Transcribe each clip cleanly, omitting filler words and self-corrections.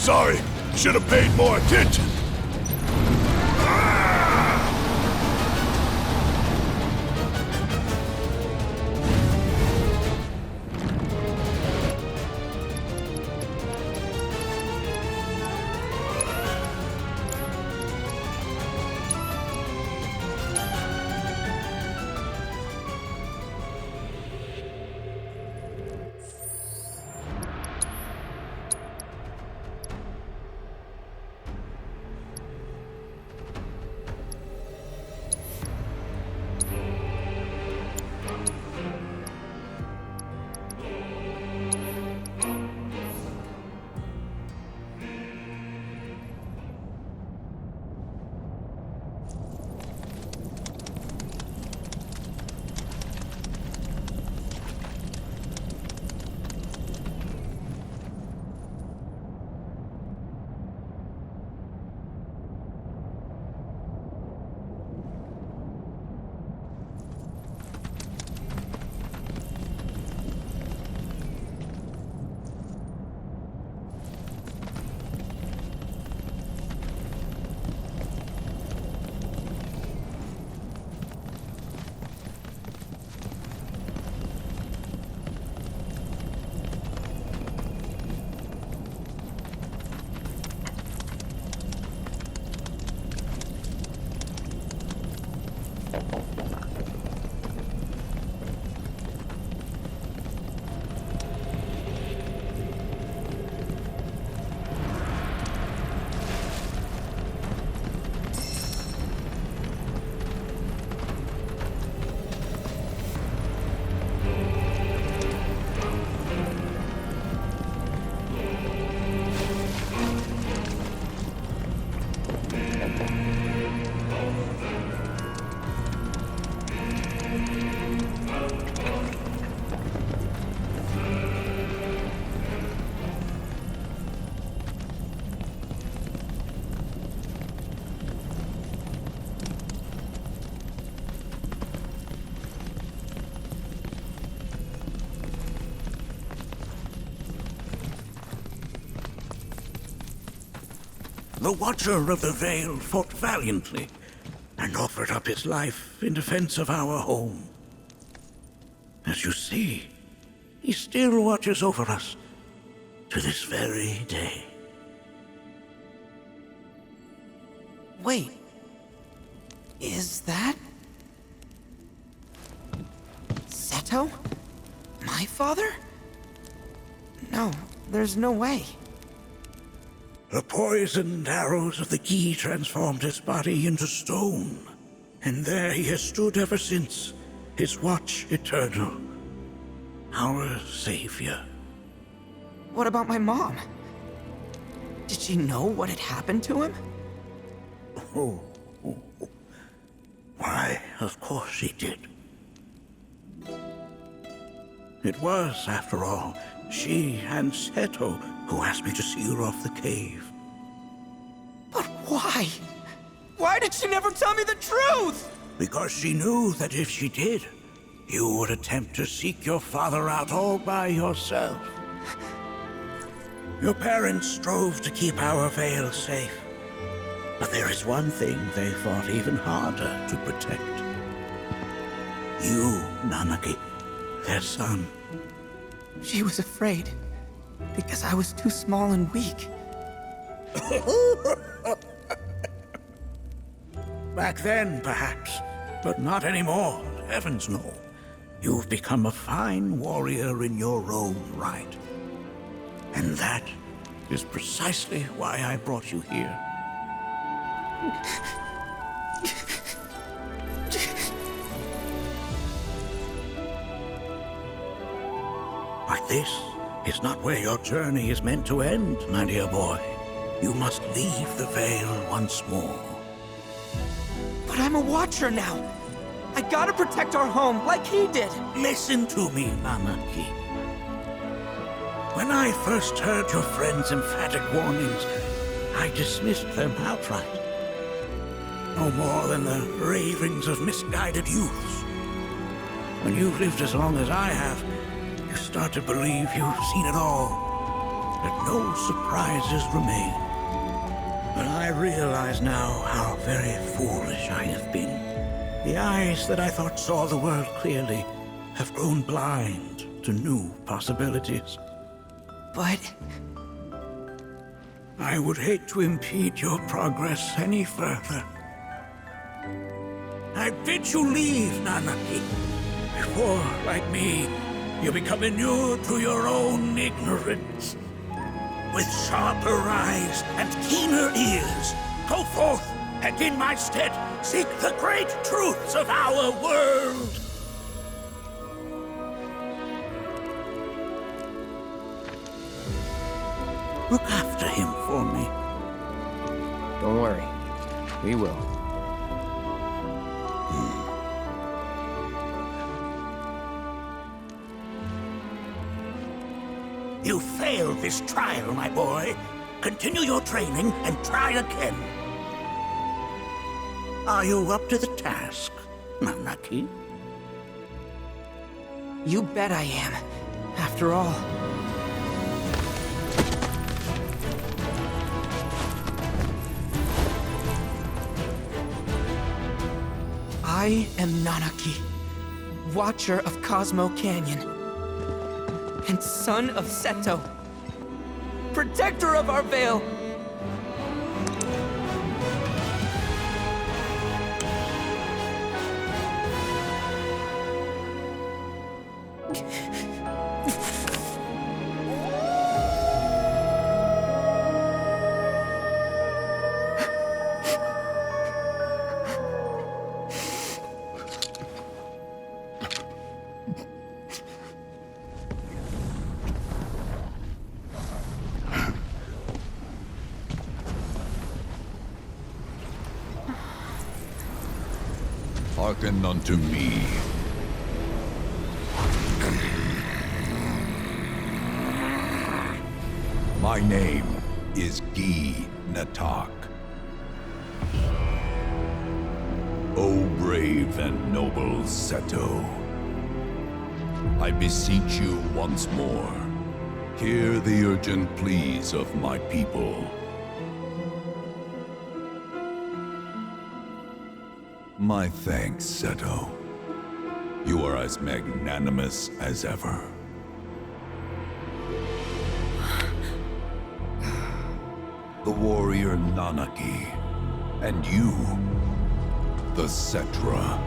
Sorry, should have paid more attention. The Watcher of the Veil fought valiantly and offered up his life in defense of our home. As you see, he still watches over us to this very day. Wait. Is that... Seto? My father? No, there's no way. The poisoned arrows of the key transformed his body into stone, and there he has stood ever since, his watch eternal, our savior. What about my mom? Did she know what had happened to him? Oh. Why, of course she did. It was, after all, she and Seto who asked me to see her off the cave. But why? Why did she never tell me the truth? Because she knew that if she did, you would attempt to seek your father out all by yourself. Your parents strove to keep our Veil safe. But there is one thing they fought even harder to protect. You, Nattak, their son. She was afraid, because I was too small and weak. Back then, perhaps, but not anymore, heavens no. You've become a fine warrior in your own right. And that is precisely why I brought you here. But this is not where your journey is meant to end, my dear boy. You must leave the Veil once more. But I'm a Watcher now. I gotta protect our home, like he did. Listen to me, Nattak. When I first heard your friend's emphatic warnings, I dismissed them outright. No more than the ravings of misguided youths. When you've lived as long as I have, you start to believe you've seen it all. that no surprises remain. But I realize now how very foolish I have been. The eyes that I thought saw the world clearly have grown blind to new possibilities. But... I would hate to impede your progress any further. I bid you leave, Nanaki, before, like me, you become inured to your own ignorance. With sharper eyes and keener ears, go forth and in my stead seek the great truths of our world. Look after him for me. Don't worry. We will. You failed this trial, my boy. Continue your training and try again. Are you up to the task, Nanaki? you bet I am. After all... I am Nanaki, Watcher of Cosmo Canyon, and son of Seto, protector of our Veil. Hearken unto me. My name is Nattak. O brave and noble Seto, I beseech you once more, hear the urgent pleas of my people. My thanks, Seto. You are as magnanimous as ever. The warrior Nanaki, and you, the Cetra.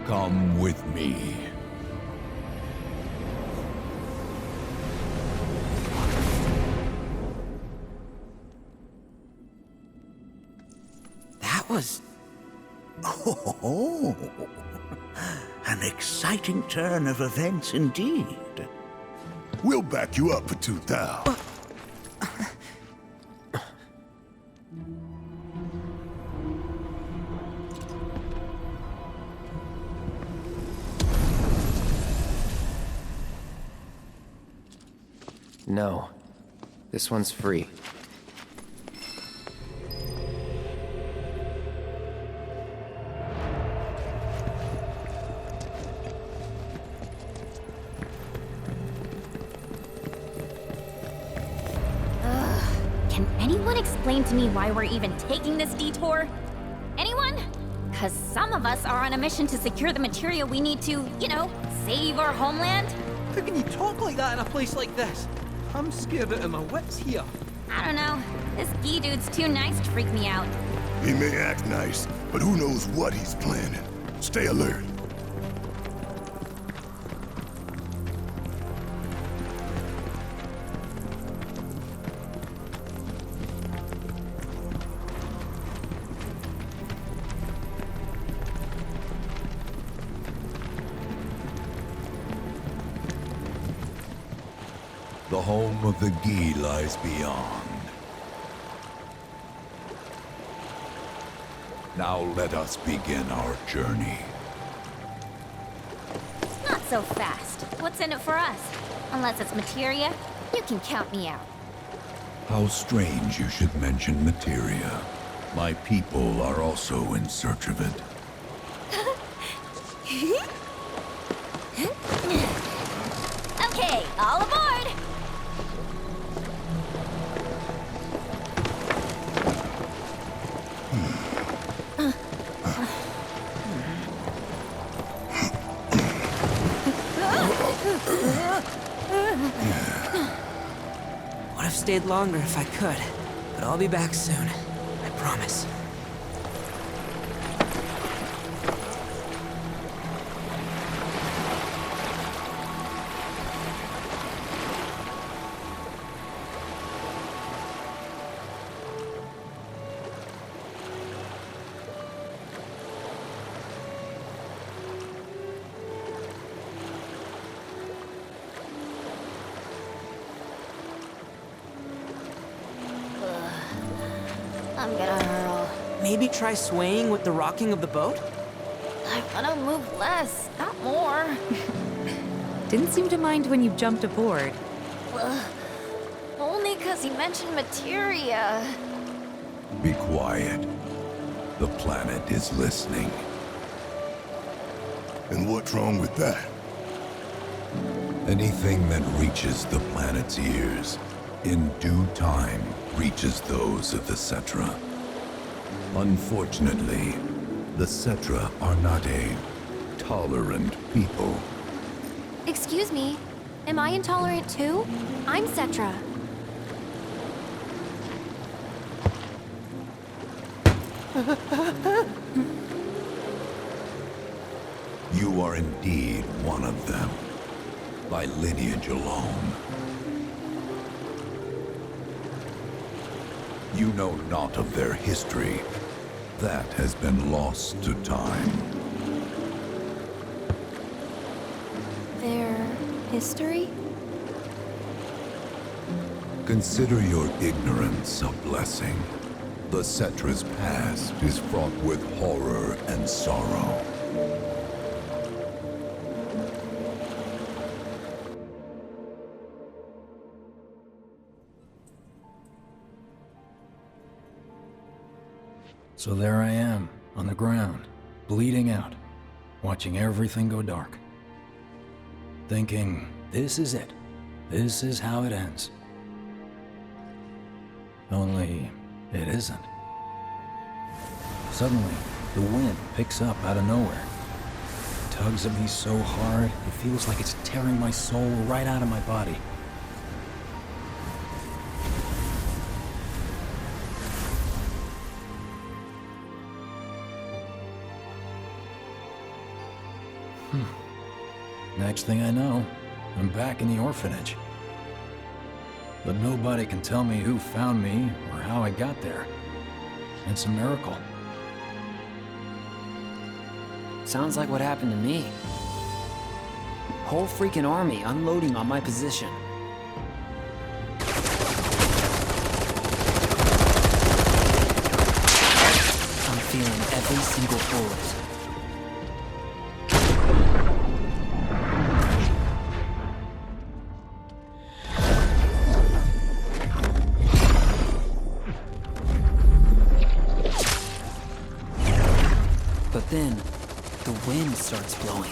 Come with me. That was... Oh, an exciting turn of events indeed. We'll back you up for 2,000. No. This one's free. Can anyone explain to me why we're even taking this detour? Anyone? Because some of us are on a mission to secure the material we need to, you know, save our homeland. How can you talk like that in a place like this? I'm scared out of my wits here. I don't know. This Gee dude's too nice to freak me out. He may act nice, but who knows what he's planning. Stay alert. The home of the Gee lies beyond. Now let us begin our journey. Not so fast. What's in it for us? Unless it's materia, you can count me out. How strange you should mention materia. My people are also in search of it. Would have stayed longer if I could, but I'll be back soon. I promise. I'm gonna hurl. Maybe try swaying with the rocking of the boat? I wanna move less, not more. Didn't seem to mind when you jumped aboard. Only 'cause he mentioned materia. Be quiet. The planet is listening. And what's wrong with that? Anything that reaches the planet's ears, in due time, reaches those of the Cetra. Unfortunately, the Cetra are not a tolerant people. Excuse me, am I intolerant too? I'm Cetra. You are indeed one of them, by lineage alone. You know not of their history. That has been lost to time. Their history? Consider your ignorance a blessing. The Cetra's past is fraught with horror and sorrow. So there I am, on the ground, bleeding out, watching everything go dark. Thinking, this is it. This is how it ends. Only, it isn't. Suddenly, the wind picks up out of nowhere. It tugs at me so hard, it feels like it's tearing my soul right out of my body. Next thing I know, I'm back in the orphanage. But nobody can tell me who found me or how I got there. It's a miracle. Sounds like what happened to me. Whole freaking army unloading on my position. I'm feeling every single bullet. But then, the wind starts blowing.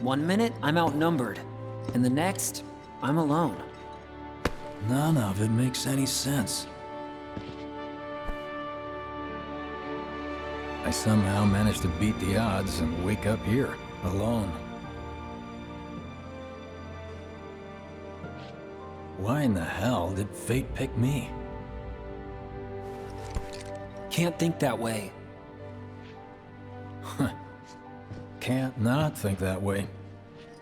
1 minute, I'm outnumbered. And the next, I'm alone. None of it makes any sense. I somehow managed to beat the odds and wake up here, alone. Why in the hell did fate pick me? Can't think that way. Can't not think that way.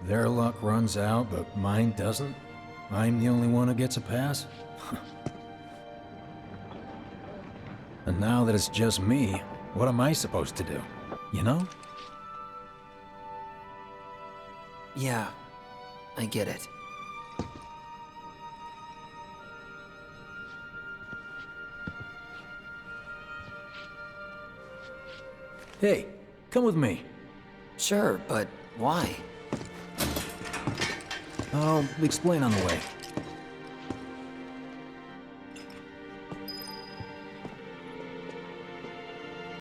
Their luck runs out, but mine doesn't. I'm the only one who gets a pass. And now that it's just me, what am I supposed to do? You know? Yeah, I get it. Hey, come with me. Sure, but why? I'll explain on the way.